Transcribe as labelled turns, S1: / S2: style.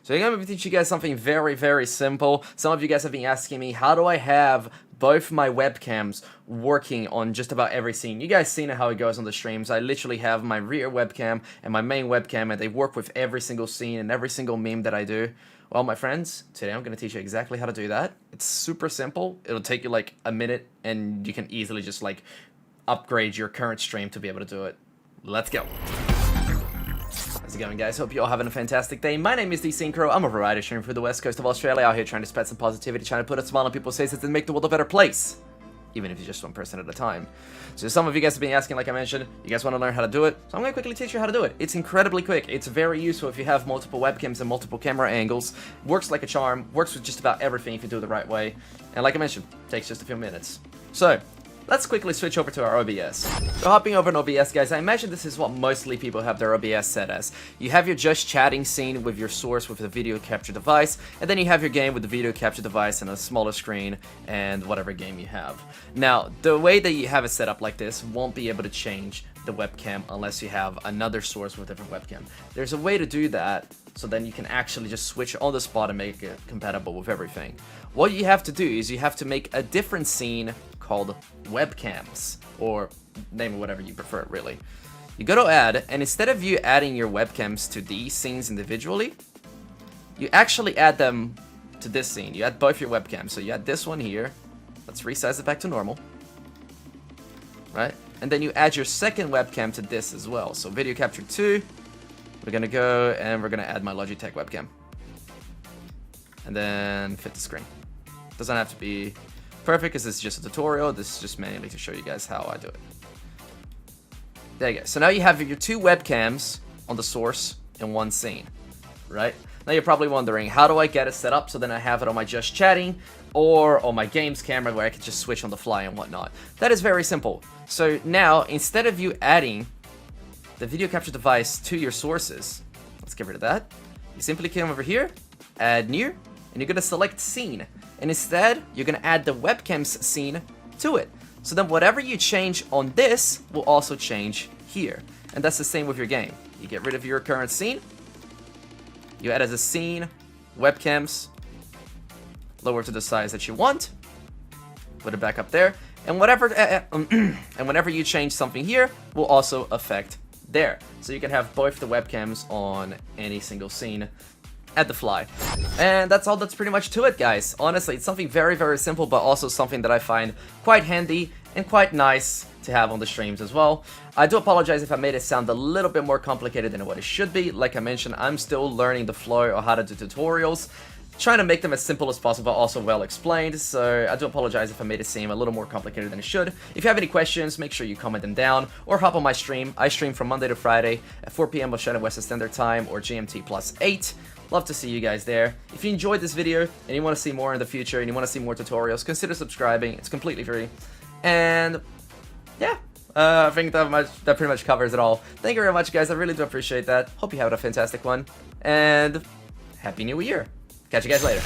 S1: So I'm going to be teaching you guys something very, very simple. Some of you guys have been asking me, how do I have both my webcams working on just about every scene? You guys seen how it goes on the streams. I literally have my rear webcam and my main webcam, and they work with every single scene and every single meme that I do. Well, my friends, today I'm going to teach you exactly how to do that. It's super simple. It'll take you like a minute, and you can easily just like upgrade your current stream to be able to do it. Let's go. How's it going, guys? Hope you're all having a fantastic day. My name is DeSynkro. I'm a variety streamer for the west coast of Australia, out here trying to spread some positivity, trying to put a smile on people's faces and make the world a better place, even if you're just one person at a time. So some of you guys have been asking, like I mentioned, you guys want to learn how to do it, so I'm going to quickly teach you how to do it. It's incredibly quick. It's very useful if you have multiple webcams and multiple camera angles. Works like a charm, works with just about everything if you do it the right way. And like I mentioned, takes just a few minutes. So let's quickly switch over to our OBS. So hopping over in OBS, guys, I imagine this is what mostly people have their OBS set as. You have your just chatting scene with your source with the video capture device, and then you have your game with the video capture device and a smaller screen and whatever game you have. Now, the way that you have it set up like this won't be able to change the webcam unless you have another source with a different webcam. There's a way to do that, so then you can actually just switch on the spot and make it compatible with everything. What you have to do is you have to make a different scene called Webcams, or name it whatever you prefer, really. You go to add, and instead of you adding your webcams to these scenes individually, you actually add them to this scene. You add both your webcams. So you add this one here. Let's resize it back to normal. Right? And then you add your second webcam to this as well. So video capture 2, we're gonna go and we're gonna add my Logitech webcam. And then fit the screen. Doesn't have to be perfect because it's just a tutorial. This is just mainly to show you guys how I do it. There you go. So now you have your two webcams on the source in one scene, right? Now you're probably wondering, how do I get it set up so then I have it on my just chatting or on my games camera where I can just switch on the fly and whatnot? That is very simple. So now, instead of you adding the video capture device to your sources, let's get rid of that. You simply come over here, add new, and you're gonna select scene. And instead, you're gonna add the webcam's scene to it. So then whatever you change on this will also change here. And that's the same with your game. You get rid of your current scene, you add as a scene, webcams, lower to the size that you want, put it back up there, and whatever, and whenever you change something here, will also affect there. So you can have both the webcams on any single scene at the fly. And that's all that's pretty much to it, guys. Honestly, it's something very, very simple, but also something that I find quite handy and quite nice to have on the streams as well. I do apologize if I made it sound a little bit more complicated than what it should be. Like I mentioned, I'm still learning the flow of how to do tutorials, trying to make them as simple as possible, also well explained. So I do apologize if I made it seem a little more complicated than it should. If you have any questions, make sure you comment them down or hop on my stream. I stream from Monday to Friday at 4 p.m. Australian Western Standard Time or GMT +8. Love to see you guys there. If you enjoyed this video and you want to see more in the future and you want to see more tutorials, consider subscribing. It's completely free. And yeah, I think that pretty much covers it all. Thank you very much, guys. I really do appreciate that. Hope you have a fantastic one. And Happy New Year. Catch you guys later.